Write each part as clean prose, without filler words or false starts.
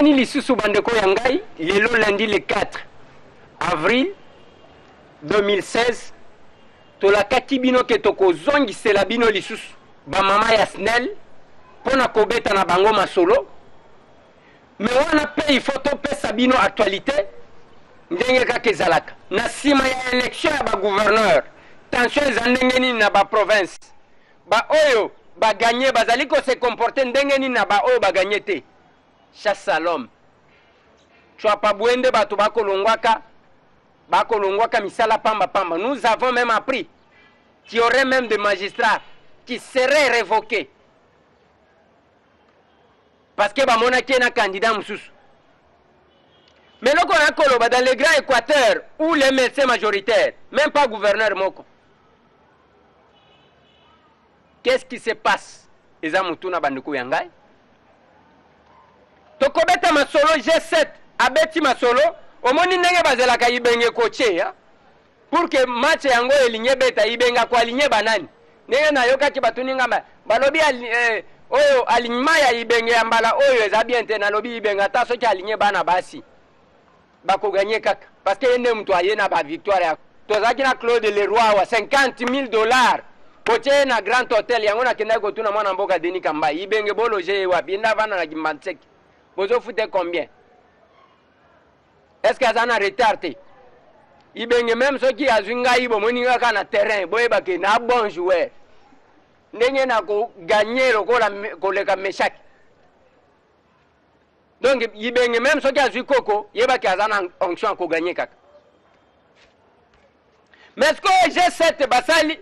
Tomoni lisusu bandeko yangai, lelo lundi le 4 avril 2016, tolakaki bino ke tokozongisela bino lisusu ba mama ya SNEL pona kobeta na bango masolo. Mais wana pe il faut topesa bino actualité ndenge kaka ezalaka na nsima ya élection ya bagouverneur. Tension eza ndenge nini na baprovince, ba oyo baganye bazali kose comporte ndenge nini na ba oyo baganye te. Chasse à l'homme. Chwa pa bwende bato bakolongwaka misala pamba pamba. Nous avons même appris qu'il y aurait même des magistrats qui seraient révoqués parce que bamonaki na candidat mususu. Mais loko na koloba dans le Grand Équateur où les médecins majoritaires, même pas gouverneur moko. Qu'est-ce qui se passe? Eza mutuna banduku yangai. Tokobeta masolo G7 abeti masolo omoni ndenge bazelaka ibenge koche ya pour que match yango elinye beta ibenga kwa alinye banani ndenge na yoka ki batuninga balobi oyo alignement ya ibenge ya mbala oyo eza bien te na lobi ibenga ta soki alinye bana basi bako gagner kaka parce que yende mtu ayena ba victoire ya tozaki na Claude Leroy wa $50,000 koche na Grand Hotel yango na kenda ko tuna mwana mboka Denis Kamba ibenge boloje wa binda vana na Kimbantseki. Vous en foutez combien? Est-ce que ça a retardé? Il y a même ceux qui ont gagné le terrain, ils ont bon joueur. Ils ont gagné le méchak. Donc, il y a même ceux qui ont joué Coco, ils ont fonction pour gagner. Mais ce que G7 basali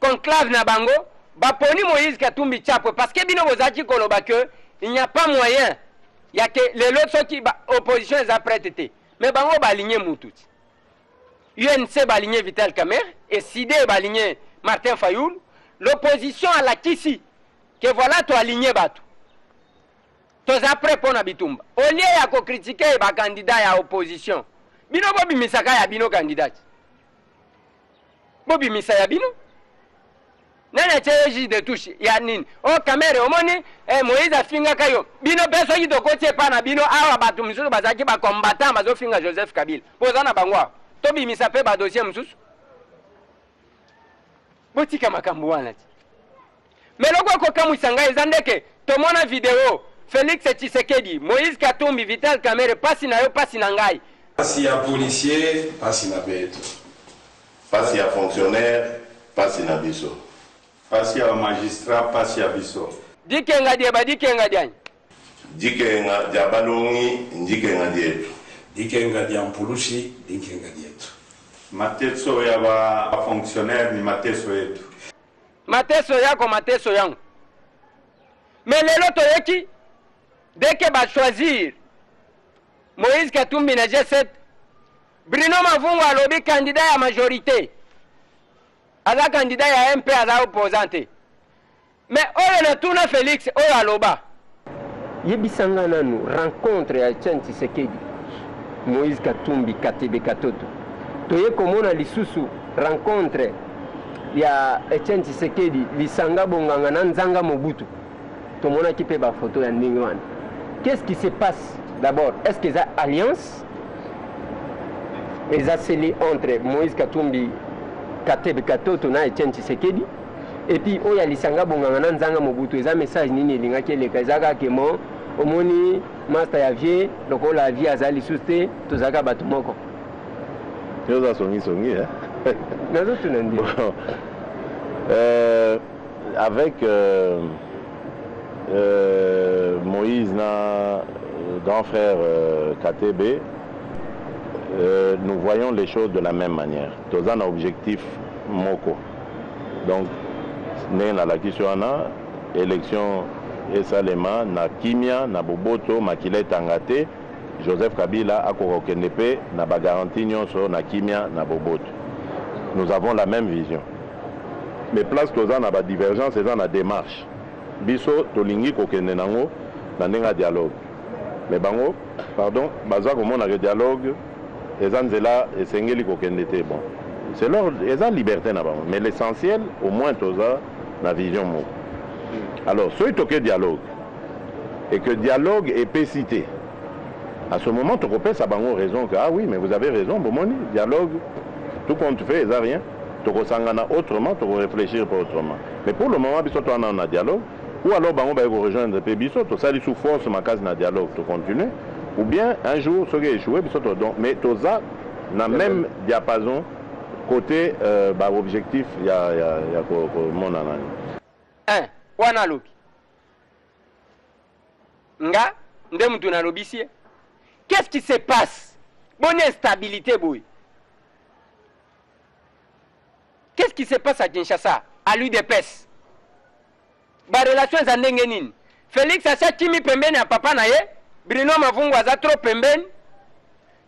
conclave na bango, baponi Moïse Katumbi Tchapo, parce que bino bozaki koloba que il n'y a pas moyen. Il y a que les autres qui opposition les a prêté. Mais bango baligné Moutouti. UNC baligné Vital Kamer et SIDE baligné Martin Fayoul. L'opposition à la Kissi. Que voilà toi aligné Batou. Tous après pour Nabitumba. Au lieu de critiquer les candidats à l'opposition. Bino Bobi Misaka ya bino candidat. Bobi Misaka ya bino. Nana cheji de touche ya nini o kamera omoni Moïse afinga kayo bino peso yi dokoche pa na bino awa batu misusu bazaki ba combattant bazo finga Joseph Kabila pozana bangwa to bimisa pe ba dossier misusu botika makambo wana ti meloko ko kamusanga ezandeke tomona video Félix Tshisekedi Moïse Katumbi Vital Kamerhe pasi na yo pasi na ngai pasi ya policier pasi na beto pasi ya fonctionnaire pasi na biso pasi ya magistrat pasi ya biso dikenga dieba dikenga diani dikenga dia balongi dikenga dietu dikenga dia mpulushi dikenga dietu mateso ya ba fonctionnaire ni mateso yetu mateso yako mateso yangu mais lelo toyeki dès que ba choisir Moïse Katumbi na G7 Bruno Mavungu alobi candidat ya majorité Aza candidat ya MP aza opposante. Mais oyo na tuna Félix oyo aloba. Yebisanga nanu rencontre ya Etienne Tshisekedi Moïse Katumbi Katebe Katoto. Toye komona lisusu rencontre ya Etienne Tshisekedi lisanga bonganga na Nzanga Mobutu. Tomona ki pe ba photo ya ndenge wana. Qu'est-ce qui se passe d'abord? Est-ce que ça alliance? Eza scellé entre Moïse Katumbi Katebe Katoto na Etienne Tshisekedi et puis oya lisanga bonganga na Nzanga Mobutu eza message nini elingaki eleka ezaka ke mo omoni master ya vie lokola vie azali suste tozaka bato moko yoza songi nazo tunandi avec Moïse na grand frère Katebe nous voyons les choses de la même manière. Tous un objectif moko. Donc, nous avons la question élection et Salema, na Kimia, na Boboto, Makile Tangate, Joseph Kabila, Akoro Kenepe, na Bagaranti Nyonso, na Kimia, na Boboto. Nous avons la même vision. Mais place tous na ba divergence et dans la démarche. Biso tolingi kokende nango na ndenga dialogue. Mais bango, pardon, baza comme on a le dialogue. Bon. C'est leur liberté, mais l'essentiel, au moins, c'est la vision. Alors, ce qui est dialogue, et que dialogue est pécité, À ce moment, tu repères ça bango raison que ah oui, mais vous avez raison, bon moni, dialogue, tout compte fait, il n'y a rien. Tu ressens autrement, tu réfléchir pas autrement. Mais pour le moment, tu as un dialogue, ou alors bango va rejoindre le biso, tu as sous force ma case dans dialogue, tu continues, ou bien un jour, ce qui est échoué, donc, mais tu as dans le même diapason, côté objectif, il y a mon analyse. Wana lobi. Nga, ndem tu na lobisie. Qu'est-ce qui se passe? Bonne instabilité, boy. Qu'est-ce qui se passe à Kinshasa, à l'UDPS? Ba relation za ndenge nini? Félix asa kimi pembeni ya papa na ye, Bruno Mavungu aza trop pembeni.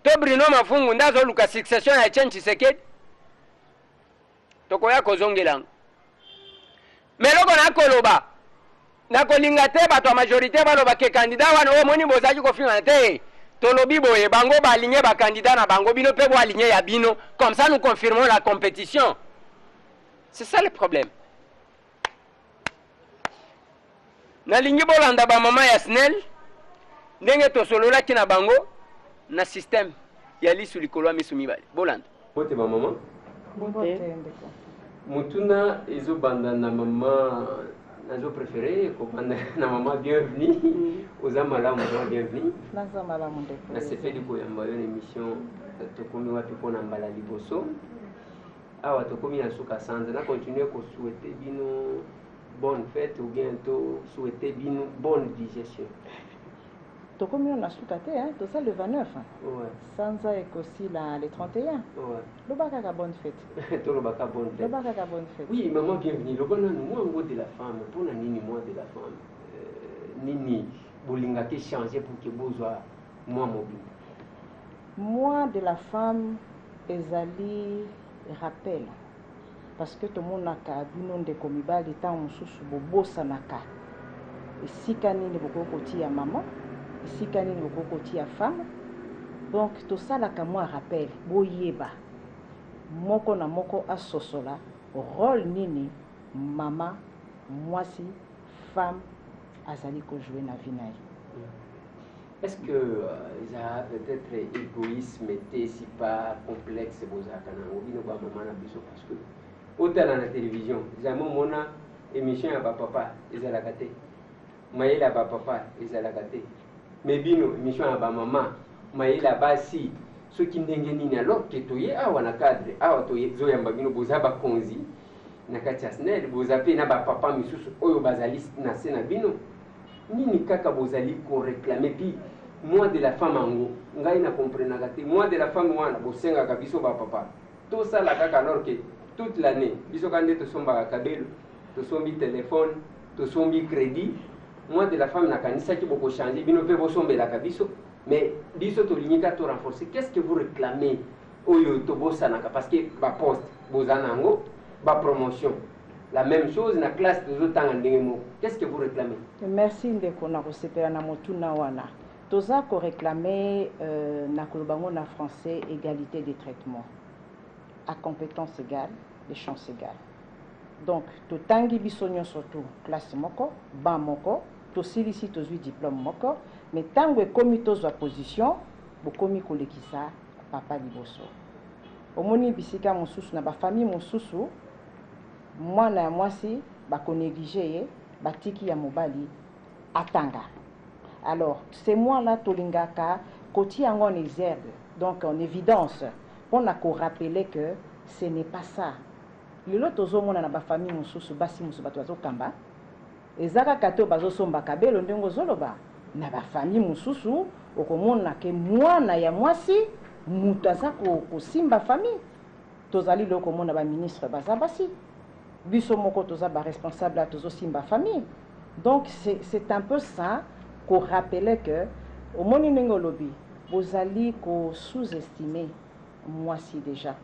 To Bruno Mavungu ndazo luka succession ya Etienne Tshisekedi. Toko ya kozongelang. Meloko na koloba. Na kolinga te bato majorité baloba ke candidat wana o moni bozaki ko finga te. Tolobi boye bango ba aligner ba candidat na bango bino pe bo aligner ya bino, comme ça nous confirmons la compétition. C'est ça le problème. Na lingi bolanda ba mama ya SNEL ndenge to solola ki na bango na système ya lisu likolo misumi bali. Bolanda. Bote ba mama. Bote. Mutuna ezo banda na mama nazo préféré ko banda na mama bienvenue. Ozamala mama bienvenue. Nazamala monde. Na sefeli ko yamba yo émission to komi wapi pona mbala liboso. Awa tokomi na suka sanza na continuer ko souhaiter bino bonne fête ou bientôt souhaiter bino bonne digestion. Tokomi na suka te hein, to ça le 29. Ouais. Sanza et aussi le 31. Ouais. Lobaka ka bonne fête. To lobaka bonne fête. Lobaka ka bonne fête. Oui, maman bienvenue. Lobana moi ngo de la femme, pour na nini moi de la femme. Nini bolinga ke changer pour que bozwa moi mobile. Moi de la femme ezali rappel parce que tout le monde a bino de komibali tant mususu bobosa naka esika nini bokokoti ya maman esika nini bokokoti ya femme donc tout ça la moi rappel boyeba moko na moko asosola rôle nini maman mwasi femme azali ko jouer na vie na ye. Est-ce que ça peut-être égoïsme était si pas complexe bozaka na ngobino ba maman na biso parce que autant na télévision zamo mona émission ya ba papa ezalaka te mayela ba papa ezalaka te mais bino émission ya ba maman mayela basi soki ndenge nini alors que toye awa na cadre awa toye zoyamba bino bozaba konzi na kati ya SNEL bozape na ba papa misusu oyo bazali na sena bino nini kaka bozali ko réclamer puis moi de la femme ango ngai na comprendre kati moi de la femme wana bosenga ka biso ba papa tout ça la kaka alors que toute l'année biso kande to somba ka kabelo to sombi téléphone to sombi crédit moi de la femme na kanisa ki boko changer bino pe bo sombela ka biso mais biso to linika to renforcer qu'est-ce que vous réclamez oyo to bosana parce que ba poste bozana ngo ba promotion. La même chose na classe de zotanga ndenge mo. Qu'est-ce que vous réclamez? Merci ndeko na kosepela na motuna wana. Toza ko réclamer na kolobango na français égalité de traitement. À compétence égale, les chances égales. Donc to tangi bisonyo surtout classe moko, ba moko, to silisi to zui diplôme moko, mais tango e komi to zwa position, bo komi kolekisa papa liboso. Omoni bisika mosusu na ba famille mosusu mwana ya mwasi bako négliger batiki ya mobali atanga. Alors c'est moi là tolingaka koti en exergue donc en évidence pour na ko rappeler que ce n'est pas ça. Lelo tozo mona na ba famille mususu basi musu bato bazo kamba ezaka kato bazo somba kabelo ndenge zoloba na ba famille mususu okomona ke mwana ya mwasi mutaza ko simba famille tozali loko mona ba ministre bazabasi biso moko toza ba responsable à tozo simba famille. Donc c'est un peu ça qu'on rappelait que au moni nengolobi bozali ko sous-estimer moi si déjà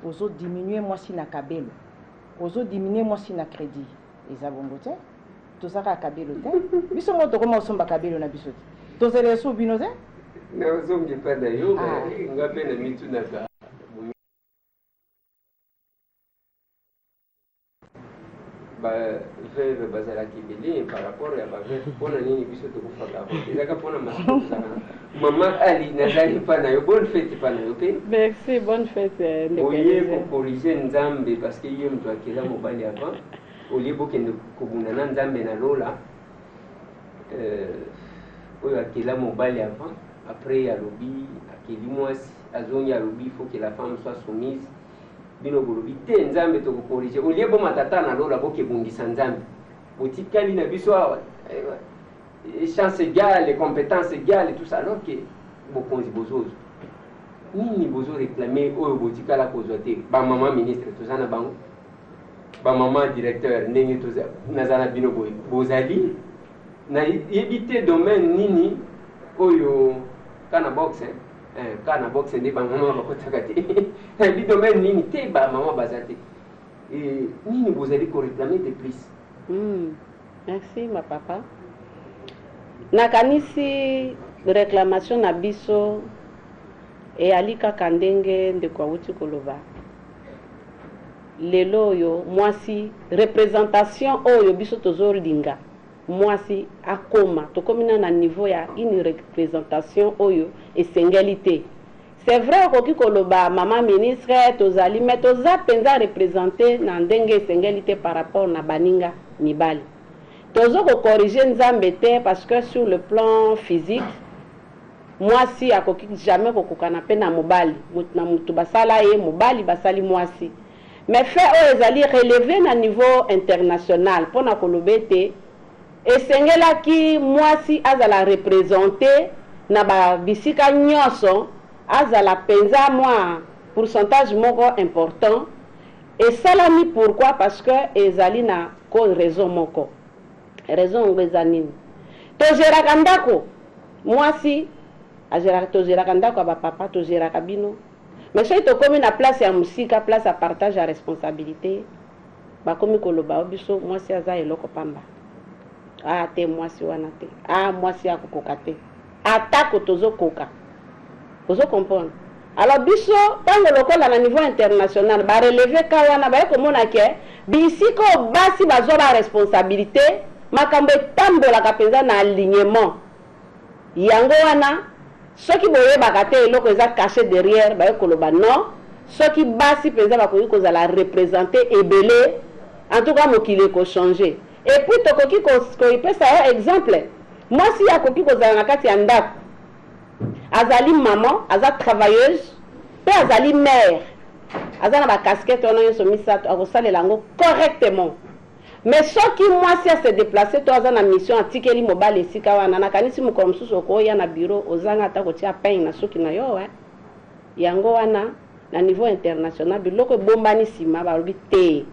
ozo diminuer moi si na kabelo ozo diminuer moi si na crédit ezabongo te toza ka kabelo te biso moto ko somba kabelo na biso tozele so bino te na ozongi pa na yo ngape na mitu na ka ba veuve bazala kibeli par rapport à ba veuve pona nini biso to kufaka ezaka pona masuku sana Maman Ali, nazali pas na yo, bonne fête pas na yo, ok? Merci, bonne fête. Oye pour corriger Nzambe parce que yé mtu akela mobali avant. Oye bokende kobunda na Nzambe na lola. Oyo akela mobali avant. Après alobi akeli mwasi azongi alobi il faut que la femme soit soumise. Bino bolobi te Nzambe to ko corriger. Oye bo matata na lola boke bungisa Nzambe. Botikali na biso awa. Chance égale, compétences égales et tout ça, alors que beaucoup de bozos. Ni bozo réclamer au botika la causeté. Ba maman ministre, tout ça na bango. Ba maman directeur, nengi tout ça. Nazana bino boy. Bozali. Na éviter domaine nini oyo kana boxe. Kana boxe ndi ba maman bakotakati. Bi domaine nini te ba maman bazate. Et nini bozali ko réclamer de plus. Merci ma papa. Nakanisi réclamation na biso e alika kandenge ndeko awuti koloba lelo oyo mwasi représentation oyo biso tozolinga mwasi akoma tokomina na niveau ya une représentation oyo esengeli te. C'est vrai okoki koloba mama ministre tozali mais toza penza représenter na ndenge esengeli te par rapport na baninga mibali. Tozo ko corriger Nzambe te parce que sur le plan physique mwasi akoki jamais kokokana pe na mobali na mutu basala ye mobali basali mwasi mais fait o ezali relevé na niveau international pona kolobete esengelaki mwasi azala représenter na ba bisika nyonso azala penza moi pourcentage moko important et salami pourquoi parce que ezali na ko raison moko raison ngezanini tozeraka ndako mwasi azeraka tozeraka ndako ba papa tozeraka bino mais soki tokomi na place ya musika place ya partage ya responsabilité bakomi koloba biso mwasi aza eloko pamba te mwasi wana te mwasi akokoka te atako tozokoka ozo comprendre alors biso tango lokola na niveau international ba relever ka wana ba komona ke bisiko basi bazwa ba responsabilité makambo etambolaka penza na alignement yango wana soki boyebaka te eloko eza caché derrière baye koloba non soki basi penza bakoki kozala représenter ebele en tout cas mokili ekochanger et puis tokoki koipesa yo exemple mwasi akoki kozala na kati ya ndako azali maman aza travailleuse pe azali mère aza na bacasquette wana nyonso misato akosalela yango correctement. Mais soki mwasi a se déplacer to aza na mission atikeli mobali esika wana nakanisi mokolo mosusu okoya na bureau ozanga ata kotia pain na soki na yo yango wana na niveau international biloko ebombani nsima balobi te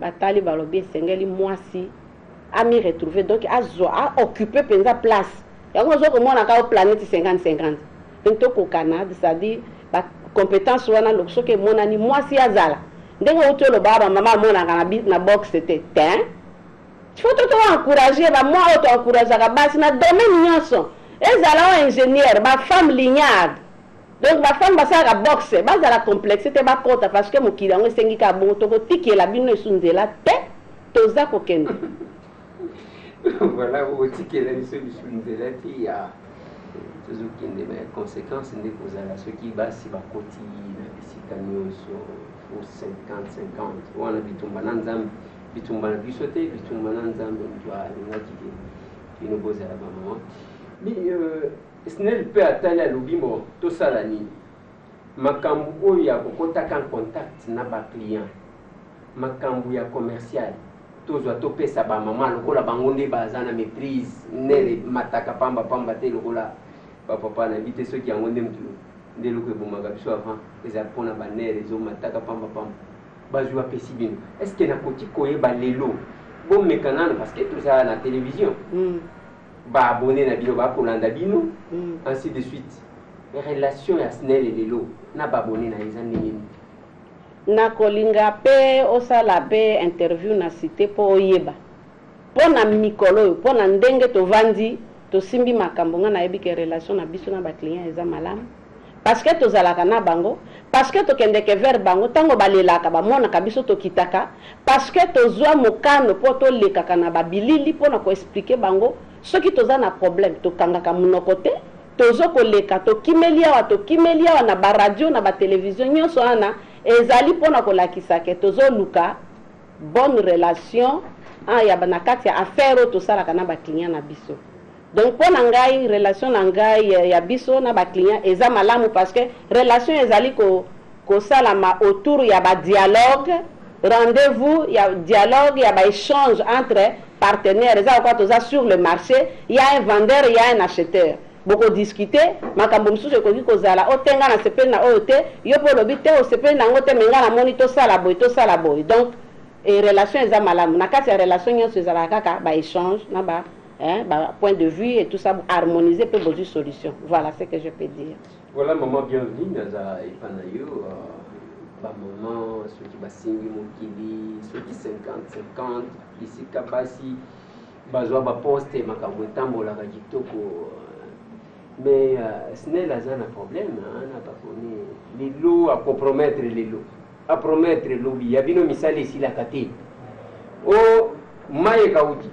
batali balobi esengeli mwasi ami retrouver donc azwa occuper penza place yango ozokomona ka o planète 50-50 ntokokana c'est-à-dire ba compétence wana loko soki emonani mwasi azala ndenge utolo baba mama mona na box c'était il faut tout encourager ba moi auto encourager ka basi na domaine nyonso ezala ingénieur ba femme lignade donc ba femme basaka box bazala complexité ba kota parce que mokili yango esengi ka bongo to kotikela bino esunzela te toza kokende voilà otikela biso esunzela ti ya tozokende mais conséquence nde kozala soki basi bakoti na bisika nyonso 50-50 wana bitumba na Nzambe bitumba na biso te bitumba na Nzambe ntwa alingaki te bino bozala bamama snel mpe atali alobi mo tosala nini makambo oyo ya kokotaka en contact na baclient makambo ya commercial tozwa topesa bamama lokola bango nde baza na maîtrise nele mataka pamba te lokola bapapa na bite soki yango nde mtu nde loko ebomaka biso avant eza mpona banere ezomataka pamba bazwi apesi bino est ce que nakoti koyeba lelo bomeka nano parce que tozala na télévision baabone na bino bakolanda bino ainsi de suite relation ya snel lelo na baabone na eza ndenge nini nakolinga pe osala pe interview na cité po oyeba pona mikolo oyo pona ndenge tovandi tosimbi makambo nga nayebi ke relation na biso na baclient eza malamu parce que tozalaka na bango parce que tokendeke vers bango tango balelaka bamonaka biso tokitaka parce que tozwa mokano po tolekaka na babilili mpona koexplike bango soki toza na problème tokangaka monoko te tozo koleka tokimeli awa na baradio na batelevizio nyonso wana ezali mpona kolakisa ke tozoluka bonne relation na kati ya affaire oyo tosalaka na baclient na biso. Donc mpona ngai relation na ngai ya biso na baclient eza malamu parce que relation ezali kosalama autour ya badialogue, rendez-vous, ya dialogue, ya baéchange entre partenaires. Eza kwa toza sur le marché, il y a un vendeur, il y a un acheteur. Boko discuter, makambo misusu ekoki kozala otenga na sepeli na oyo te, yo po lobi te osepeli nango te menga na moni tosala boy. Donc relation eza malamu. Na kati ya relation nyonso ezala kaka baéchange na point de vue et tout ça harmoniser pour une solution. Voilà ce que je peux dire. Voilà, maman, bienvenue dans Ipanayo. Maman, ceux qui basingi mokili, ceux qui 50-50, ici Kabasi, bazwa ba poste makambo etambola ka kitoko. Mais ce n'est pas un problème, on n'a pas connu les lots à compromettre les lots, à promettre les lobbies. Il y a bien misali ici la kate. Oh, maye kauti.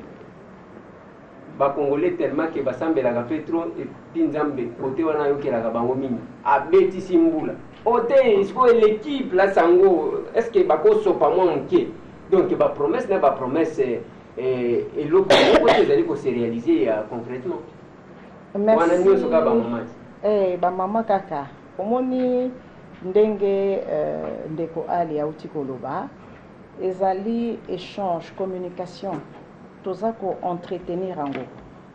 Ba Congolais tellement que basambela ka petro et pinzambe côté wana yokelaka bango mingi abeti simbula ote isko l'équipe la sango est-ce que bako sopa moi mke donc ba promesse na ba promesse et l'autre côté ezali ko se réaliser concrètement. Merci. Ba mama kaka omoni ndenge ndeko ali ya utikoloba ezali échange communication toza ko entretenir ango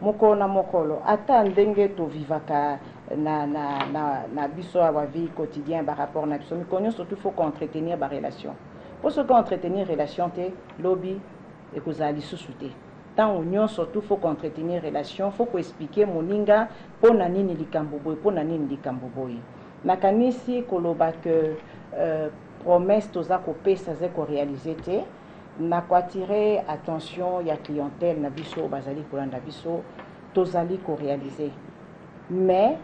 moko na mokolo ata ndenge to vivaka na biso à vie quotidien par rapport na biso mikonyo surtout faut entretenir ba relation pour ce qu'entretenir relation te lobby et kozali susute tant union surtout faut entretenir relation faut ko expliquer moninga pona nini likambo boy pona nini likambo boy nakanisi koloba que promesse toza ko pesa ze ko réaliser te na ko attirer attention ya clientèle na biso bazali kolanda biso tozali ko réaliser mais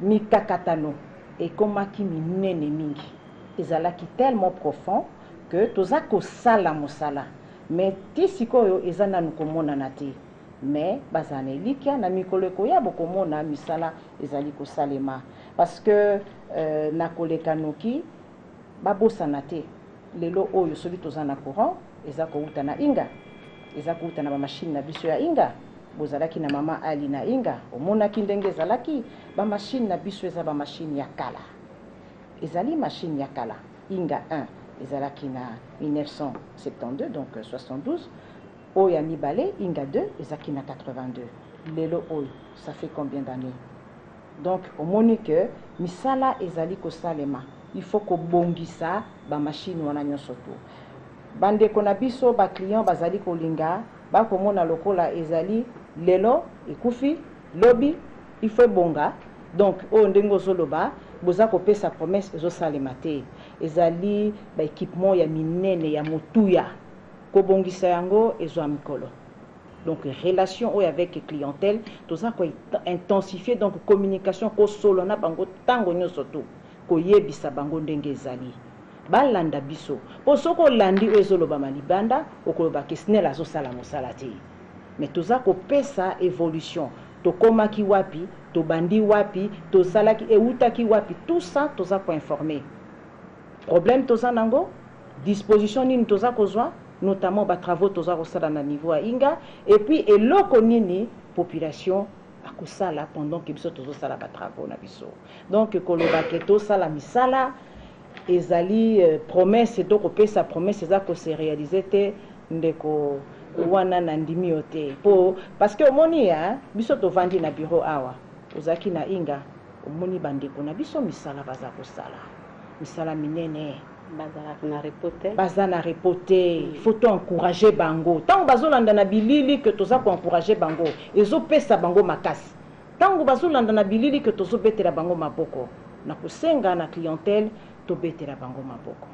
mikakatano ekomaki minene mingi ezalaki tellement profond que toza ko sala mosala mais tisikoyo ezana nukomona na te mais bazana elikia na mikoleko ya bokomona misala ezali ko salema parce que na kolekanoki babosana te lelo oyo sobi tozana courant eza ko uta na inga eza ko uta na ba machine na biso ya inga bozalaki na mama ali na inga omona kindenge zalaki ba machine na biso eza ba machine ya kala ezali machine ya kala inga 1 ezalaki na 1972 donc 72 oya mibale inga 2 ezaki na 82 lelo oyo ça fait combien d'années donc omoni que misala ezali ko salema il faut ko bongisa ba machine wana nyonso to bande kona biso ba client bazali kolinga ba komona lokola ezali lelo ekufi lobby il faut bonga donc o ndengo zoloba boza ko pesa promesse ezo salema te ezali ba équipement ya minene ya motuya ko bongisa yango ezo amikolo donc relation avec clientèle toza ko intensifier donc communication ko solo na bango tango nyonso to ko yebisa bango ndenge ezali balanda biso po soko landi ezoloba malibanda okoloba kesnela zo sala mosala te mais toza ko pesa évolution to komaki wapi to bandi wapi to salaki eutaki wapi tout ça toza ko informer problème toza nango disposition nini toza kozwa notamment ba travaux toza ko sala na niveau à inga et puis eloko nini population akosala pendant que biso tozo sala ba travaux na biso donc koloba ke to sala misala ezali promesse to ko pesa promesse za ko se réaliser te ndeko wana na ndimi yote po parce que omoni ya biso to vandi na bureau awa ozaki na inga omoni bandeko na biso misala baza ko sala misala minene baza na reporter faut to encourager bango tant bazolanda na bilili que toza ko encourager bango ezo pesa bango makasi tango bazolanda na bilili que tozo betela bango maboko na kusenga na clientèle to betela bango maboko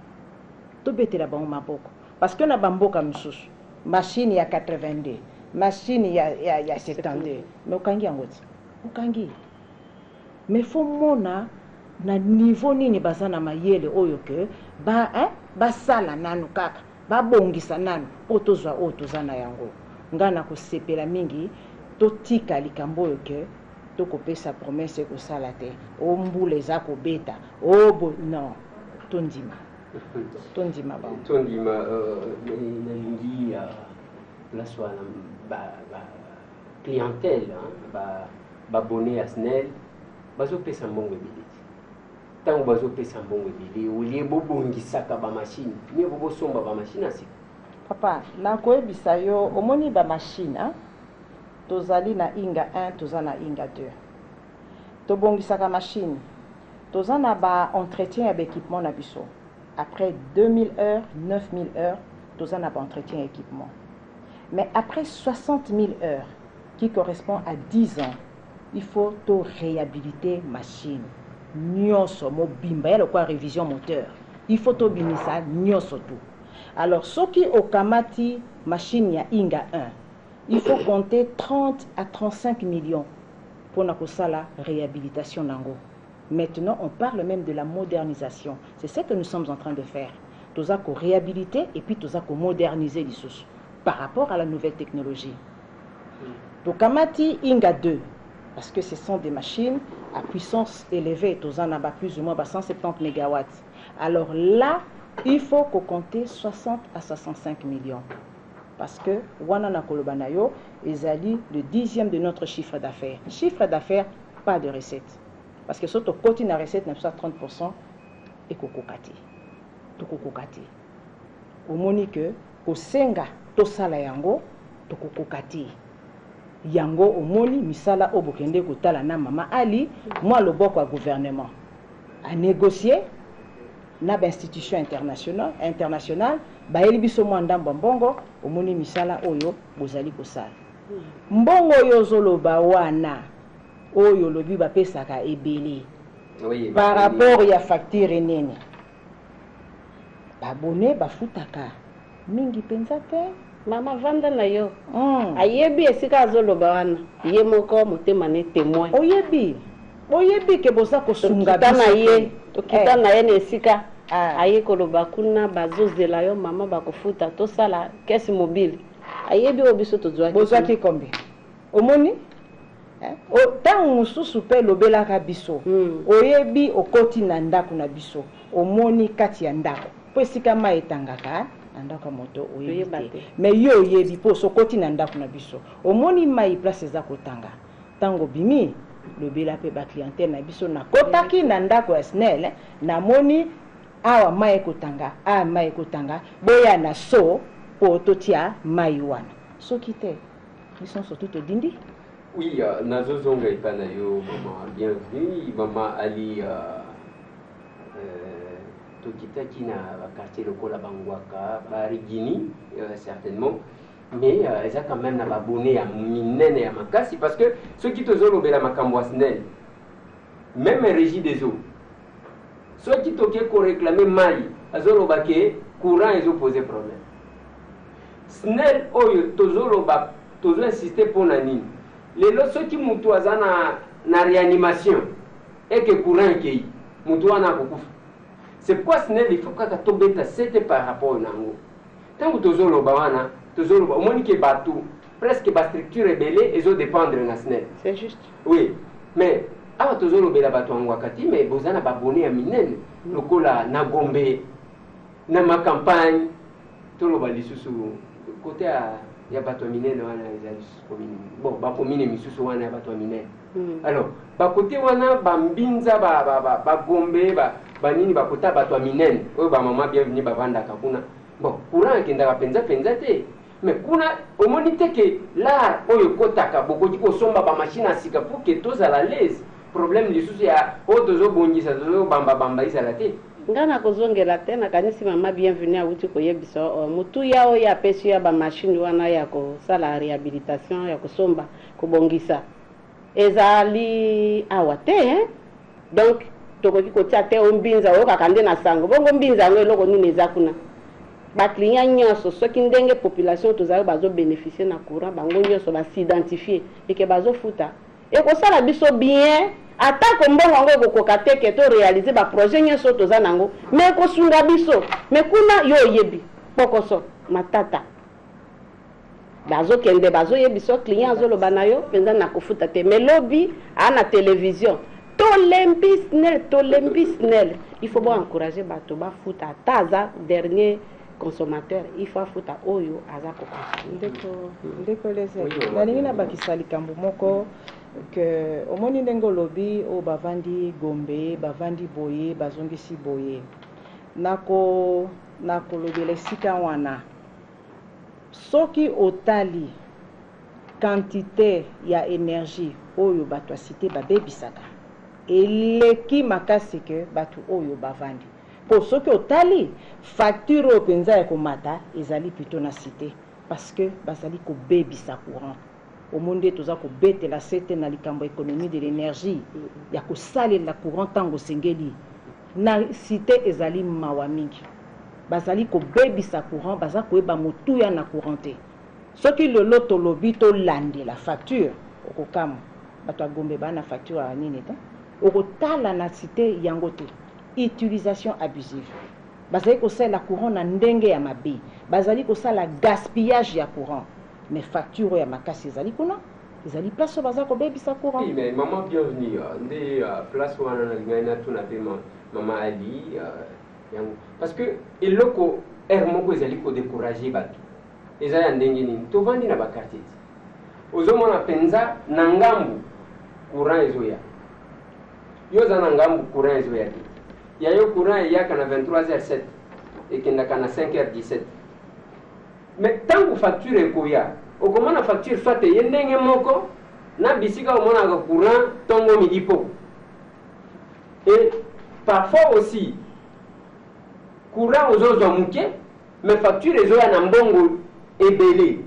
parce que na bamboka misusu machine ya 82 machine ya 72 mais okangi yango ti okangi mais faut mona na niveau nini bazana mayele oyo ke basala nanu kaka babongisa nanu otozwa otozana yango ngana ko sepela mingi totika likambo oyo ke tokopesa promesse ekosala te ombula eza kobeta obo non tondima bango tondima nalingi place wana clientèle babone ya SNEL bazopesa mbongo ebele ntango bazopesa mbongo ebele olie bobongisaka bamashine mie bobosomba bamashine asika papa nakoyebisa yo omoni bamashine tozali na inga 1 toza na inga 2 tobongisaka machine toza na baentretien ya baéquipement na biso après 2000 heures 9000 heures toza na baentretien ya équipement mais après 60 000 heures qui correspond à 10 ans il faut to réhabiliter machine nyonso mobimba ya quoi révision moteur il faut to binisa nyonso tout alors soki okamati machine ya inga 1 il faut compter 30 à 35 millions pour la réhabilitation nango. Maintenant, on parle même de la modernisation. C'est ce que nous sommes en train de faire. Nous avons réhabiliter et puis nous avons moderniser les sources par rapport à la nouvelle technologie. Donc, Kamati Inga 2, parce que ce sont des machines à puissance élevée, nous en avons plus ou moins 170 MW. Alors là, il faut qu'on compte 60 à 65 millions. Parce que Wanana Kolobanayo est le 10e de notre chiffre d'affaires. Chiffre d'affaires, pas de recette. Parce que surtout, quand il a recette, il y a 30% et kokokati. Tokokokati. Au monique, au senga, tosala yango, tokokokati. Yango au moni, misala obokende kotala na mama Ali, moi le boko gouvernement. À négocier, na institution internationale, ba elibiso mwanda mbongo omoni misala oyo bozali kosala mbongo oyo zoloba wana oyo lobi ba pesaka ebele par rapport ya facture enene babone bafutaka mingi penza te mama vanda na yo ayebi esika zoloba wana ye moko motema ne témoin oyebi ke boza kosunga biso tokita na ye esika aye koloba kuna bazozela yo mama bakofuta tosala caisse mobile ayebi obiso tozwa bozwaki kombe omoni o tangu mususu pe lobelaka biso oyebi okoti na ndako na biso omoni kati ya ndako po esika mai etangaka na ndako moto oyebi mais yo oyebi po sokoti na ndako na biso omoni mai place eza kotanga tango bimi lobela pe ba clientèle na biso na kotaki na ndako ya SNEL na moni awa mai kotanga boya na so po totia mai wana soki te biso surtout to dindi oui nazozonga ipana yo mama bienvenue mama Ali tokitaki na quartier lokola bangwaka barigini certainement mais eza quand même na babone ya minene ya makasi parce que ceux qui tozolobela makambo SNEL même régie des eaux ceux qui toquent pour réclamer mai azoloba ke courant ils ont posé problème SNEL oyo tozoloba tozo insister pour nani lelo ceux qui mutu azana na réanimation et que courant kei mutu ana kokufa c'est pourquoi SNEL il faut que tobeta c'était par rapport nango tant que tozoloba wana tozoloba omoni ke batu presque ba structure rebelle ils ont dépendre na SNEL c'est juste oui mais awa tozolobela bato angwakati mais bozana babone ya minene lokola na Gombe na ma campagne toloba lisusu côté ya bato minene wana ezali commune bon ba commune misusu wana ya bato minene alors ba côté wana ba mbinza ba Gombe ba nini ba kota bato minene oyo ba mama bienvenue ba vanda kakuna bon courant kenda penza te mais kuna omoni te ke la oyo kotaka bokoki kosomba ba machine asika pour que tozala l'aise problème lisusu ya otozo bongisa tozo bamba isala te ngana kozongela te na kanisi mama bienvenue awuti koyebisa mutu yao ya pesi ya ba machine wana ya kosala réhabilitation ya kosomba kobongisa ezali awa te donc tokoki kotia te ombinza oyo kakande na sango bongo mbinza ngo eloko nini eza kuna ba client nyonso soki ndenge population tozali bazo bénéficier na courant bango nyonso ba s'identifier et que bazo futa et kosala biso bien atako mbongo ngo kokoka te ke to réaliser ba projet nyonso toza nango mais kosunga biso mais kuna yo yebi pokoso matata bazo kende bazo yebiso client zo lobana yo penza na kofuta te mais lobby ana télévision tolembisnel il faut encourager bato ba futa taza dernier consommateur il faut futa oyo aza ko ndeko leze nalingi na bakisa likambo moko que omoni ndenge lobi o bavandi Gombe bavandi boye bazongisi boye nako lobele sika wana soki otali quantité ya énergie oyo bato cité babebisaka eleki makasi ke bato oyo bavandi po soki otali facture oyo penza ya komata ezali plutôt na cité parce que bazali kobebisa courant omonde toza kobetela sete na likambo économie de l'énergie ya kosalela courant tango sengeli na cité ezali mawa mingi bazali kobebisa courant baza koyeba motuya na courant te soki lelo tolobi tolande la facture okokama bato ya Gombe bana facture ya nini te okotala na cité yango te utilisation abusive bazali kosala courant na ndenge ya mabe bazali kosala gaspillage ya courant mais facture ya makasi ezali kuna ezali place baza kobebisa courant. Oui, mais maman bienvenue nde place wana na ngana tuna pe maman Ali yango parce que eloko moko ezali ko décourager bato ezali ya ndenge nini tovandi na ba quartier ozomona penza na ngambu courant ezoya yo za na ngambu courant ezoya te ya yo courant eyaka na 23h07 ekendaka na 5h17 mais tango facture ekoya okomona facture soit ye ndenge moko na bisika omonaka courant tongo midi po et parfois aussi courant ozozwa muke mais facture ezoya na mbongo ebele.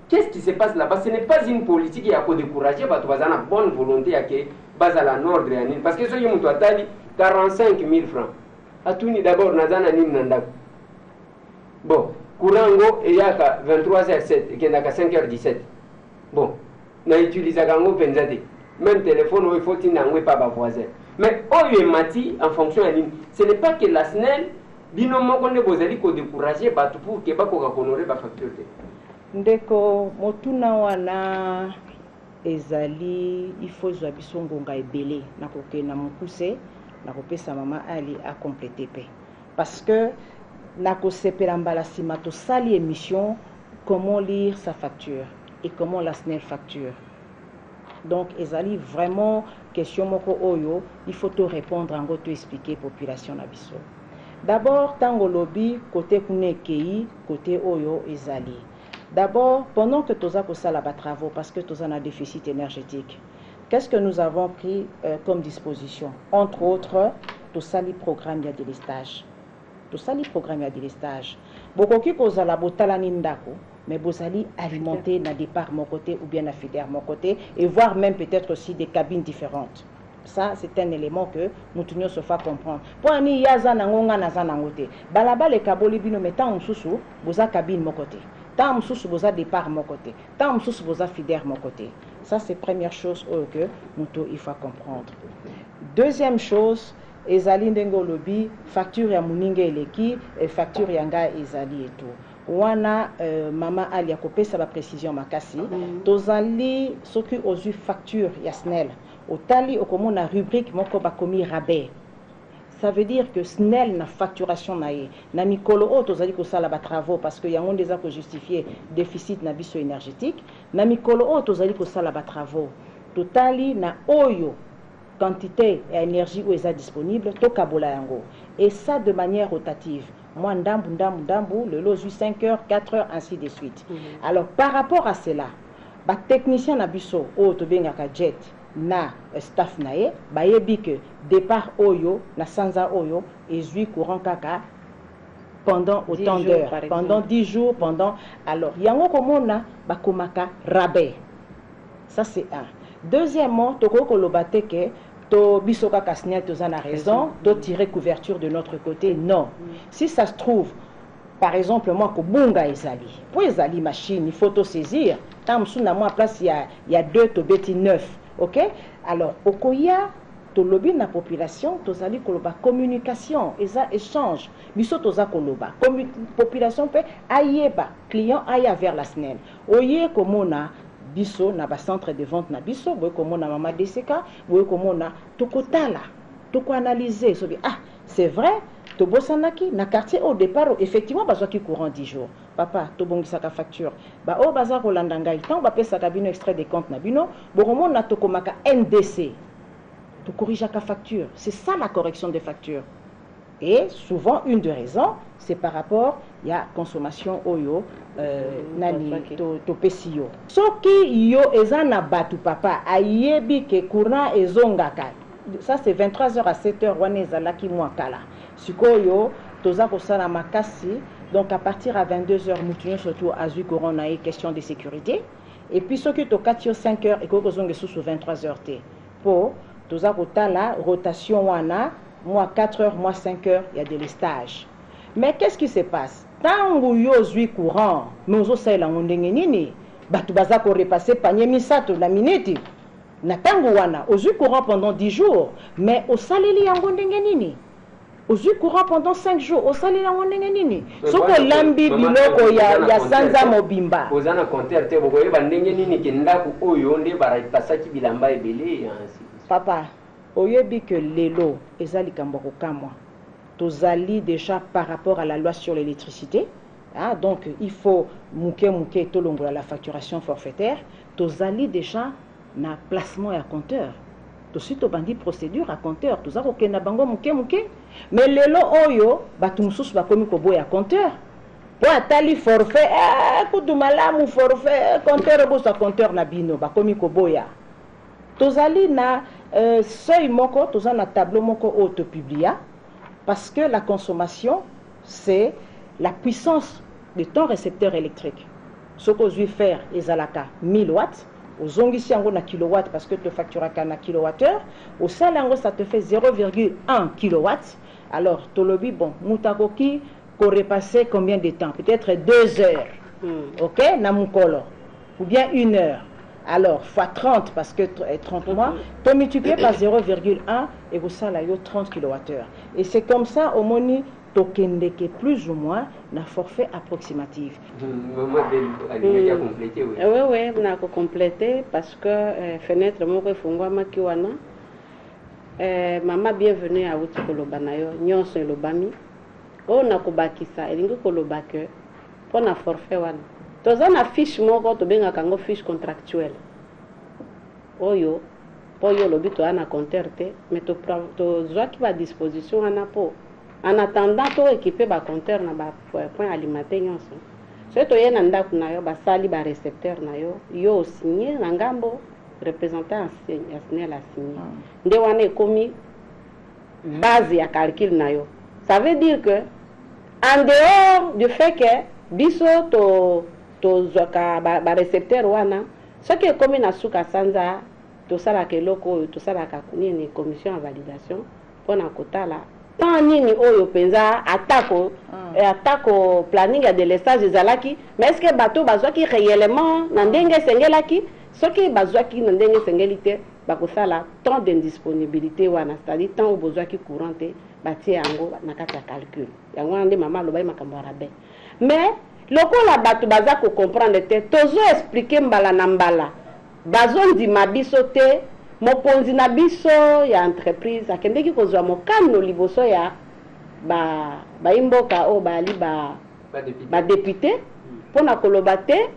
Qu'est-ce qui se passe là-bas? Ce n'est pas une politique qui a découragé bato baza na bonne volonté ya ke baza la nordre ya nini parce que soki mutu atali 45 000 francs atuni d'abord nazana nini na ndako bon courant ngo eyaka 23h07 ekendaka 5h17 bon na utilisaka ngo penza te même téléphone oyo faut tina ngo pa ba voisin mais oyo emati en fonction ya nini. Ce n'est pas que la SNEL bino moko nde bozali ko décourager bato pour ke bakoka honorer ba facture te ndeko motuna wana ezali il faut zwa biso ngonga ebele na kokena mokuse na kopesa mama Ali a compléter pe parce que na kosepela mbala sima to sali émission comment lire sa facture et comment la SNEL facture. Donc ezali vraiment question moko oyo il faut te répondre en to expliquer population na biso. D'abord tango lobby côté kunekei côté oyo ezali. D'abord, pendant que Toza Kosala ba travaux, parce que Toza a un déficit énergétique, qu'est-ce que nous avons pris comme disposition? Entre autres, Tosali programme de délestage. Tosali programme de délestage. Beaucoup qui cause la botala nindako, mais bozali alimenter na départ mon côté ou bien na fédère mon côté et voir même peut-être aussi des cabines différentes. Ça, c'est un élément que nous tenions se faire comprendre. Pour ani yaza nangonga naza nangote. Balaba le kaboli bino metan mususu, boza cabine mon côté. Tant mususu boza départ mon côté. Tant mususu boza fédère mon côté. Ça, c'est première chose que il faut comprendre. Deuxième chose, ezali ndengo lobi facture ya muninga eleki et facture yanga ezali et tout. Wana mama Ali akopesa ba précision makasi. Tozali soki ozu facture ya SNEL. Otali okomona rubrique moko bakomi rabais. Ça veut dire que SNEL na facturation nae na mikolo o tozali ko sala ba travaux parce que yango ndeza ko justifier déficit na biso énergétique na mikolo o tozali ko sala ba travaux totali na oyo quantité et énergie où est disponible to kabola yango et ça de manière rotative. Moi ndambu le lot 5 heures 4 heures ainsi de suite. Alors par rapport à cela ba technicien na biso o to bengaka jet na staff nae bayebi que départ oyo na sanza oyo ezui courant kaka pendant autant d'heures pendant 10 jours pendant alors yango komona bakomaka rabais. Ça c'est un. Deuxièmement toko kolobate ke to biso kaka SNEL tozana raison to tirer couverture de notre côté non. Si ça se trouve par exemple moi ko bunga ezali pour ezali machine il faut to saisir tam suna moi place il y a 2 to beti 9. OK? Alors, okoya lobby na population tozali koloba communication eza échange biso toza koloba population pe ayeba client aya vers la SNEL oye komona biso na ba centre de vente na biso boye komona mama DCK boye komona tokotala toko analyser so c'est vrai tobosanaki na quartier au départ effectivement bazwaki courant 10 jours papa tobongisaka facture ba o baza kolanda ngai tant ba pesaka bino extrait des comptes na bino bokomona tokomaka NDC to corrigeaka facture. C'est ça la correction des factures. Et souvent, une des raisons, c'est par rapport à la consommation oyo, nani, to pesio. Soki yo ezana batu papa, ayebi ke courant ezongaka. Ça c'est 23h à 7h, wane ezalaki mwakala. Sikoyo, toza kosala makasi, donc à partir à 22h, mutunyo surtout azui courant na question de sécurité. Et puis soki to 4h, 5h, et koko zonge sous 23h te. Pour toza kotala rotation wana moi 4h moi 5h il y a des stages. Mais qu'est-ce qui se passe? Tango yo zui courant nozo sala ndenge nini batu baza ko repasser panier misato na minute na tango wana ozui courant pendant 10 jours mais au saleli yango ndenge nini ozui courant pendant 5 jours au saleli yango ndenge nini soko lambi biloko ya sanza mobimba ozana compteur te boko yeba ndenge nini ke ndaku oyo nde bara pasaki bilamba ebele ainsi. Papa, oyebi que lelo ezali kamboko kamwa. Tozali déjà par rapport à la loi sur l'électricité. Hein, donc il faut mouke tolongo la facturation forfaitaire. Tozali déjà na placement à compteur. Tosi to bandi procédure à compteur. Tozako kena bango mouke. Mais lelo oyo batu mususu bakomi koboya compteur. Po atali forfait, kudumala mu forfait compteur bosa compteur na bino bakomi koboya. Tozali na seuil moko, toza na tableau moko auto-publia, parce que la consommation, c'est la puissance de ton récepteur électrique. Ce que je vais faire, ezalaka 1000 watts, au zongisi yango na kilowatt, parce que tu factures na kilowattheure, au salango ça te fait 0,1 kilowatts. Alors, tolobi, bon, mutakoki, qu'on repasser combien de temps? Peut-être 2 heures, ok, na mukolo, ou bien 1 heure. Alors, fois 30, parce que 30 mois, tu multiplies par 0,1 et vous savez, 30 kWh. Et c'est comme ça, au moni, tokendeke plus ou moins, na forfait approximatif. Maman, elle a complété, oui. Oui, on a complété parce que fenêtre, moi, fungwa kiwana. Maman, bienvenue à Outi Kolobanayo, Nyonso Lobami. On a kobakisa, elingo kolobake, pour na forfait wana. Toza na fiche moko to benga kango fiche contractuelle. Oyo po yo lobi to ana compteur te mais to zwa ki ba disposition ana po en attendant to équiper ba compteur na ba point alimentaire nyonso. So to yena ndaku na yo ba sali ba récepteur na yo signé na ngambo représentant ya SNEL a signé. Nde wana ekomi base ya calcul na yo. Ça veut dire que en dehors du fait que biso to zoka ba récepteur wana ce qui est comme na suka sanza to sala ke loko to sala ka nini commission de validation pona kotala tant nini oyo penza atako planning ya délestage ezalaki mais est-ce que bato bazwaki réellement na ndenge sengelaki soki bazwaki na ndenge sengelité bakosala temps d'indisponibilité wana c'est-à-dire temps obozwaki courant te batie yango na kati ya calcul yango nde mama lobai makambo arabe mais lokola bato baza ko comprendre te tozo expliquer mbala na mbala bazo ndima biso te mokonzi na biso ya entreprise akendeki kozwa mokano liboso ya ba imboka o bali ba député pona koloba te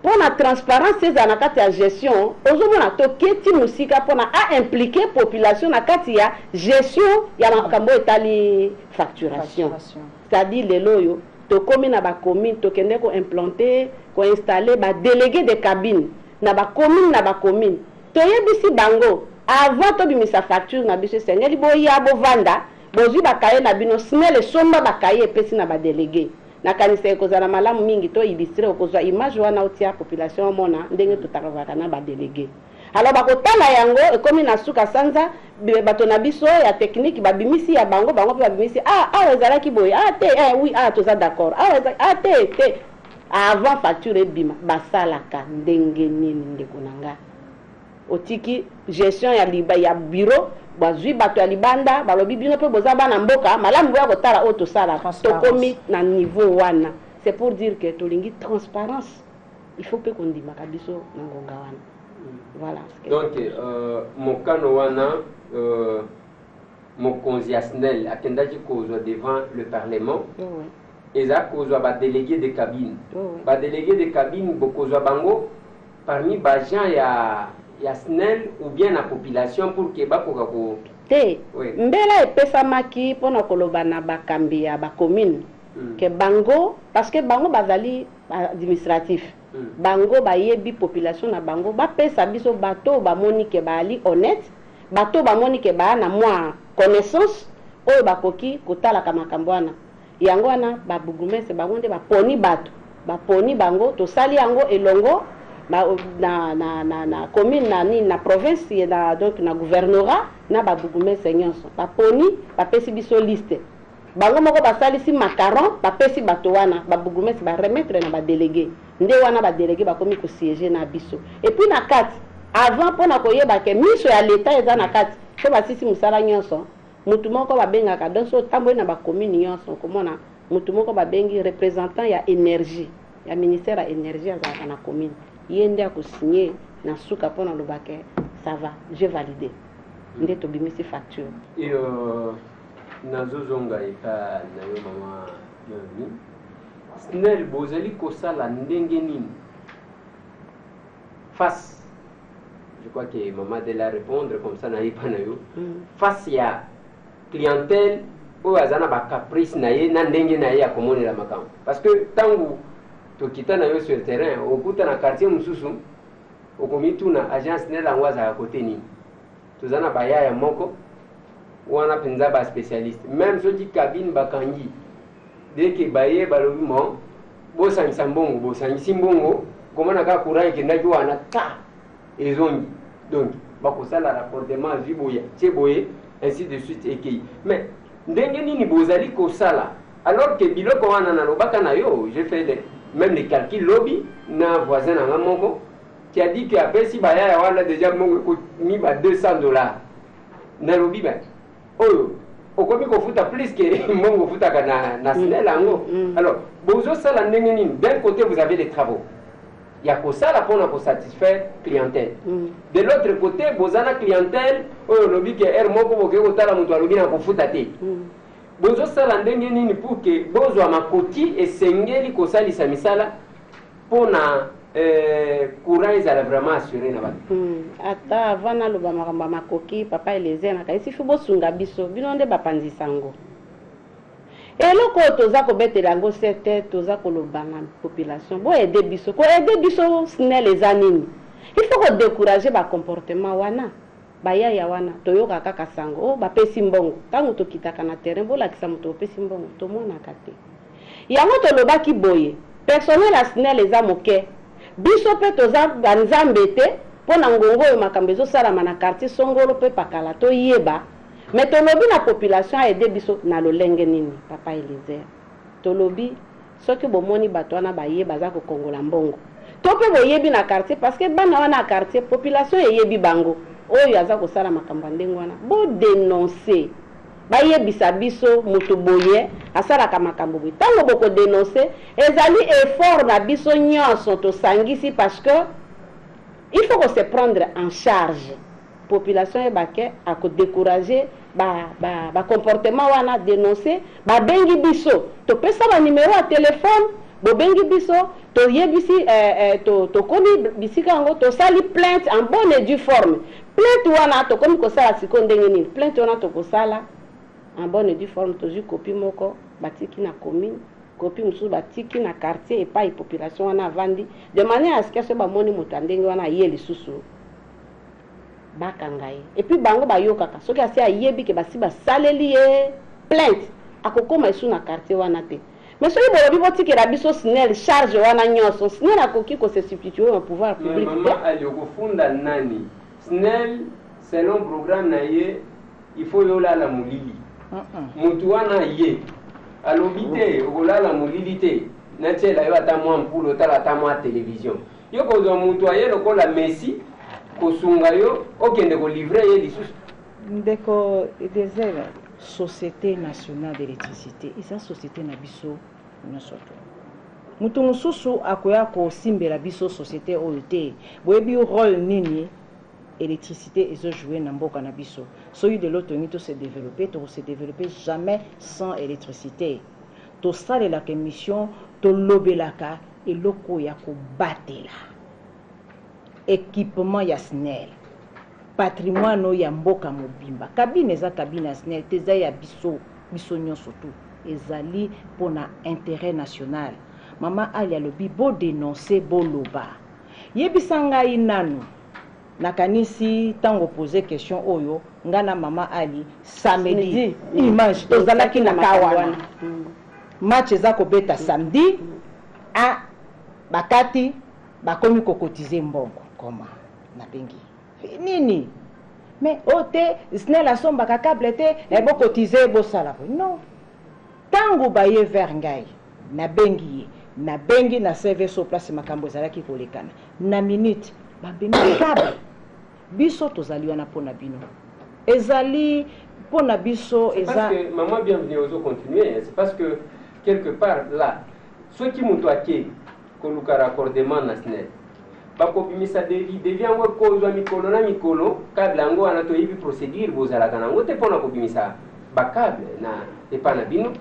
pona transparence eza na kati ya gestion ozomona to keti musika pona a impliquer population na kati ya gestion ya makambo etali facturation. C'est-à-dire lelo yo to komi na ba commune to kende ko implanter ko installer ba délégué de cabine na ba commune to yebisi bango avant to bimisa facture na biso sengeli boya bo vanda bozwi ba kaye na bino SNEL somba ba kaye pesi na ba délégué na kanisa ko zana malamu mingi to illustré ko zwa image wana otia population mona ndenge to taravaka na ba délégué. Alors bakotala yango ekomi na suka sanza bato na biso ya technique babimisi ya bango pe babimisi ezalaki boye te oui toza d'accord te avant facture ebima basalaka ndenge nini ndeko nanga otiki gestion ya bureau bazwi bato ya libanda balobi bino pe boza bana mboka malamu boya kotala oyo tosala tokomi na niveau wana. C'est pour dire que tolingi transparence il faut pe kondimaka biso na ngonga wana. Voilà. Donc mokano wana mokonzi ya SNEL akendaki kozwa devant le parlement. Eza kozwa ba délégué de cabine. Ba délégué de cabine bokozwa bango parmi ba gens ya SNEL ou bien la population pour que bakoka ko te mbela epesamaki mpona koloba na bakambi ya bacommune ke bango parce que bango bazali administratif bango bayebi population na bango bapesa biso bato bamoni ke baali honnête bato bamoni ke baa na mwa connaissance oyo bakoki kotalaka makambo wana yango wana babugumese bango nde baponi bato baponi bango tosali yango elongo na commune na province na donc na gouvernorat na babugumese nyonso baponi bapesi biso liste bango moko basalisi macaron bapesi bato wana babugumese baremettre na badélégué nde wana badélégué bakomi kosiéger na biso et puis na kati avant mpona koyeba ke miso ya l'état eza na kati so basisi mosala nyonso mutu moko babengaka donc so otamboyi na bacommune nyonso komona mutu moko babengi représentant ya énergie ya ministère ya énergie azalaka na commune ye nde akosigné na suka mpona lobake ça va j'ai validé nde tobimisi facture et nazozonga eka na yo mama Bienvenue SNEL bozali kosala ndenge nini face je crois que maman de la répondre comme ça nayepa na yo face ya clientèle oyo aza na bacaprice na ye na ndenge na ye akomonela makambo parce que ntango tokita na yo sur le terrain okuta na quartier mosusu okomituna agence SNEL yango azalaka kote nini toza na bayaya moko wana mpenza baspécialiste même soki cabine bakangi deke baye balobi mo bosangisa mbongo bosangisi mbongo komona kaka courant ekendaki wana ta ezongi donc bakosala raccordement azwi boya tie boye ainsi de suite ekei mais ndenge nini bozali kosala alors que biloko wana nalobaka na yo j'ai fait même les calculs lobby na voisin na nga moko qui a dit que apesi bayaya wana déjà mbongo ekomi ba $200 nalobi ba oyo okomi kofuta plus que mbongo ofutaka na SNEL yango alors bozosala ndenge nini d'un côté vous avez les travaux ya kosala mpona kosatisfaire clientèle de l'autre côté bozana clientèle oyo olobi ke aire moko boke kotala moto alobi na kofuta te bozosala ndenge nini pour que bozwa makoti esengeli kosalisa misala mpona courant ezala vraiment assuré na bato ata avant naloba makambo ya makoki papa eleze nakayisi fi bosunga biso bino nde bapanzisa yango eloko oyo toza kobetela yango sete toza koloba na population boyede biso koyede biso SNEL eza nini il faut kodécourage bacomportement wana bayaya wana toyoka kaka sango bapesi mbongo ntango tokitaka na terrain bolakisa moto opesi mbongo tomonaka te yango tolobaki boye personnel ya SNEL eza moke biso mpe toza banzambe te mpona ngongo oyo makambo ezosalama na quartier songolo mpe pakala toyeba mais tolobi na population aide biso na lolenge nini papa Eliezer tolobi soki bomoni bato wana bayeba baza kokongola mbongo to mpe boyebi na quartier parce que bana wana na quartier population eyebi bango oyo aza kosala makambo ndenge wana bodénonce bayebisa biso moto boye asalaka makambo boye ntango bokodénonce ezali effort na biso nyonso tosangisi parce que il faut se prendre en charge population ebake akodécourager comportement wana dénoncer babengi biso topesa ba numéro ya téléphone bobengi biso toyebisi tokomi bisika yango tosali plainte en bonne et due forme plainte wana tokomi kosala siko ndenge nini plainte wana tokosala en bonne et due forme tozwi copie moko batiki na commune copie mosusu batiki na quartier epai population wana avandi de manière à ce que so bamoni moto ndenge wana aye lisusu bakanga ye et puis bango bayokaka soki asi ayebi ke basi basaleli ye plainte akokoma esu na quartier wana te mais soki bolobi botikela biso SNEL charge wana nyonso SNEL akoki kose substituer au pouvoir public te mama ali okofunda nani SNEL selon programme na ye il faut yolala molili mutu wana ye alobi te okolala molili te natiela yo ata mwa mpulu otala ata mwa télévision yo kozwa mutu aye lokola Messi kosunga yo okende kolivre ye lisusu ndeko désert société nationale d'électricité eza société na biso nyonso to mutu mosusu akoya kosimbela biso société oyo te boyebi rôle nini électricité ezojouer na mboka na biso soki de l'autre to se développer jamais sans électricité tosalelaka émission tolobelaka eloko ya kobatela équipement ya SNEL patrimoine ya mboka mobimba kabine eza kabine ya SNEL te eza ya biso nyonso tu ezali mpona intérêt national. Mama Ali alobi bo dénoncer boloba yebisa ngai nanu nakanisi tango poser question oyo ngana Mama Ali samedi image tozalaki na kawana match eza kobeta samedi a bakati bakomi kokotize mbongo koma na bengi nini mais ote SNEL asombaka câble te ebo kotize bo sala non tango baye vers ngai na bengi na bengi na serve so place makambo ezalaki kolekana na minute babemi câble biso tozali wana pona bino ezali pona biso eza parce que maman bienvenue aux continuer c'est parce que quelque part là ceux qui m'ont toqué koluka raccordement na SNEL bakobimisa devient ngo kozwa mikolo na mikolo câble yango wana toyebi procédure bozalaka nango te pona kobimisa bakable na epana bino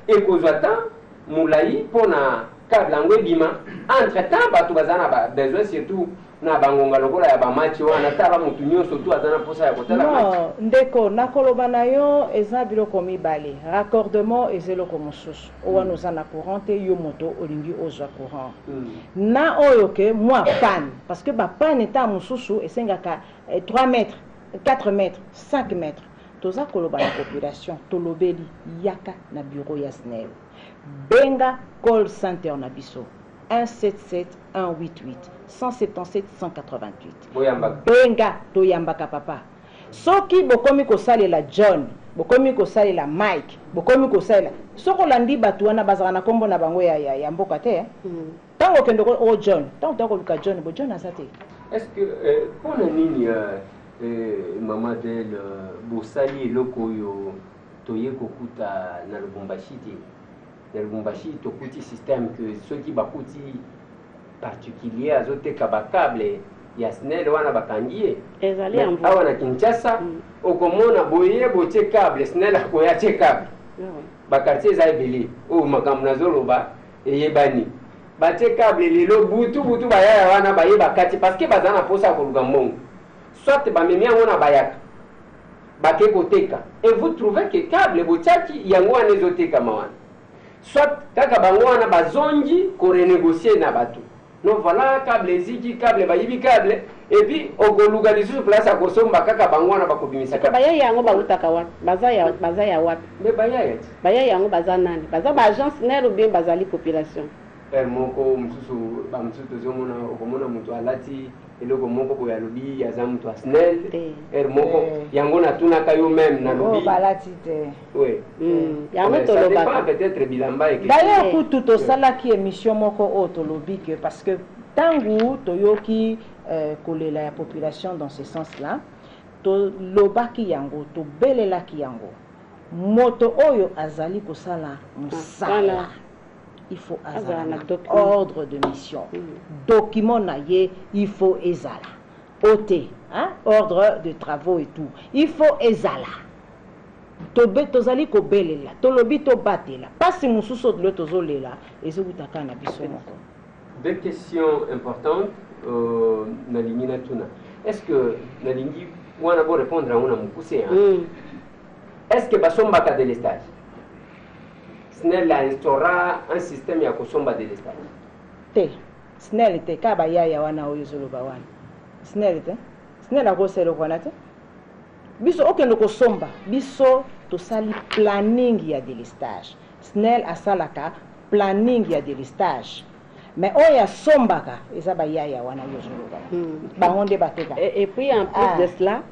ekozwa temps mulai pona câble yango ebima entre temps bato bazana ba besoin surtout na bangonga lokola ya bamatch wana tala mutu nyonso tu azana posa ya kotala match ndeko nakoloba na yo eza biloko mibale raccordement ezeloko mosusu owa noza na courant te yo moto olingi ozwa courant na oyo ke moi panne parce que ba panne ta mosusu esengaka 3 mètres 4 mètres 5 mètres toza koloba na population tolobeli yaka na bureau ya SNEL benga call center na biso 177 188 177 188 benga toyambaka papa soki bokomi kosalela John bokomi kosalela Mike bokomi kosalela soko landi batu wana bazaka na kombo na bango ya mboka te tango kendo ko John tango takoluka John bo John azate est-ce que pona nini mama del bosali eloko oyo toye kokuta na Lubumbashi te na Lubumbashi tokuti système que ceux qui bakuti particulier azoteka bakable ya SNEL wana bakangie ezali awa na Kinshasa okomona boye botie câble SNEL akoya tie câble bakartier za ebele o makambo nazoloba eyebani batie câble lelo butu bayaya wana baye bakati parce que bazana posa koluka mbongo soit bamemi yango na bayaka bake koteka et vous trouvez que câble botiaki yango wana ezoteka mawana soit kaka bango wana bazongi ko renégocier na bato non voilà câble eziki câble bayibi câble et puis okoluka lisusu place akosomba kaka bango wana bakobimisa kaka bayaya yango bautaka wana baza ya wapi me bayaya yango baza nani baza ba agence SNEL ou bien bazali population moko mususu bamususu tozomona okomona mutu alati eloko moko boye alobi aza mutu SNEL moko yango natunaka yo même nalobi balati te oui yango tolobaka peut-être bilamba eke d'ailleurs kutu tosalaki émission moko oyo tolobi que parce que tangu toyoki kolela ya population dans ce sens là tolobaki yango tobelelaki yango moto oyo azali kosala mosala il faut azala ordre de mission document na ye il faut ezala ote ordre de travaux et tout il faut ezala tozali kobelela tolobi tobatela pasi mosusu lo tozolela ezokutaka na biso moko. Deux questions importantes nalingi natuna est-ce que nalingi wana bo répondre a una mukuse est-ce que basombaka de l'estage SNEL a instaura un système ya kosomba de l'estage te SNEL te ka bayaya wana oyo zoloba wana SNEL te SNEL akoselo wana te biso okende kosomba biso tosali planning ya délestage SNEL asalaka planning ya délestage mais oyo asombaka eza bayaya wana oyo zoloba bango nde bateka et puis en plus de cela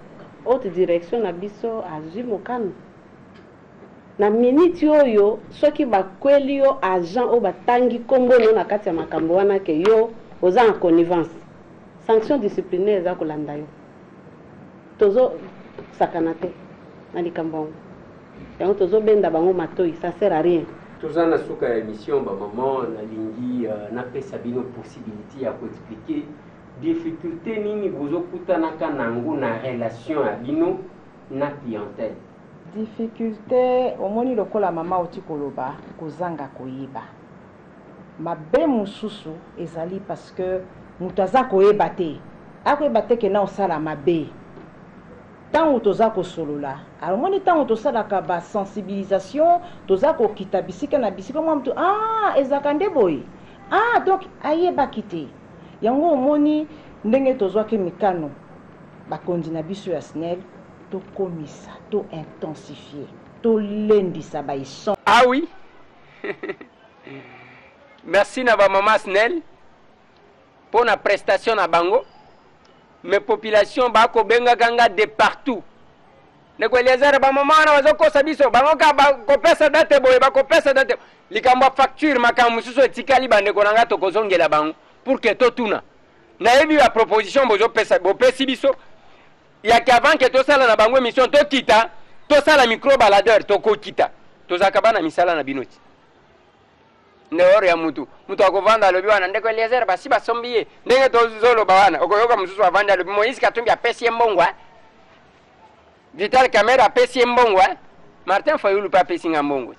haute direction na biso azwi mokano na minute oyo soki bakweli yo agent o batangi kombono na kati ya makambo wana ke yo oza en connivence sanction disciplinaire eza kolanda yo tozo sakana te na likambo yango yango tozobenda bango matoi, ça sert à rien. tozana suka ya émission ba maman nalingi napesa bino possibilité ya koexpliquer difficulté nini bozokutanaka nango na relation ya bino na clientèle. Difficulté omoni lokola mama oti koloba kozanga koyeba mabe mosusu ezali parce que moto aza koyeba te akoyeba te ke na osala mabe ntango toza kosolola alomoni ntango tosalaka basensibilisation toza kokita bisika na bisika mwa moto ezalaka nde boye donc ayebaki te yango omoni ndenge tozwaki mikano bakonzi na biso ya SNEL tokomisa to intensifier to lendisa baison. Ah oui. Merci na ba maman SNEL pour la prestation na bango. Mes populations ba ko benga ganga de partout. Ne ko lezara ba maman na wazoko sabiso bango ka ba ko pesa date boye ba ko pesa date likamba facture makamu suso etikali bande ko nanga to kozongela bango pour que to tuna. Na ebi la proposition bozo pesa bo pesi biso. Ya qu'avant que to sala na bango émission to kita to sala micro baladeur to ko kita to zakabana misala na binoti. Neoro ya mutu akovanda lobi wana ndeko Eliezer basi basombiye ndenge tozolo bawana okoyoka mususu avanda lobi Moïse Katumbi apesi mbongwa Vital Kamerhe apesi mbongwa Martin Fayulu pas apesi mbongwa.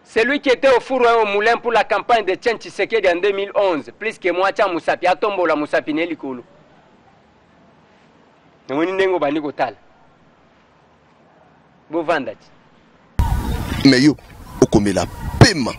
Celui qui était au four et au moulin pour la campagne de Tchen Tshisekedi en 2011 plus que moi tia Musapi atombola Musapi ne likolo namoni ndengo bani kotala bovanda mais yo okomela pema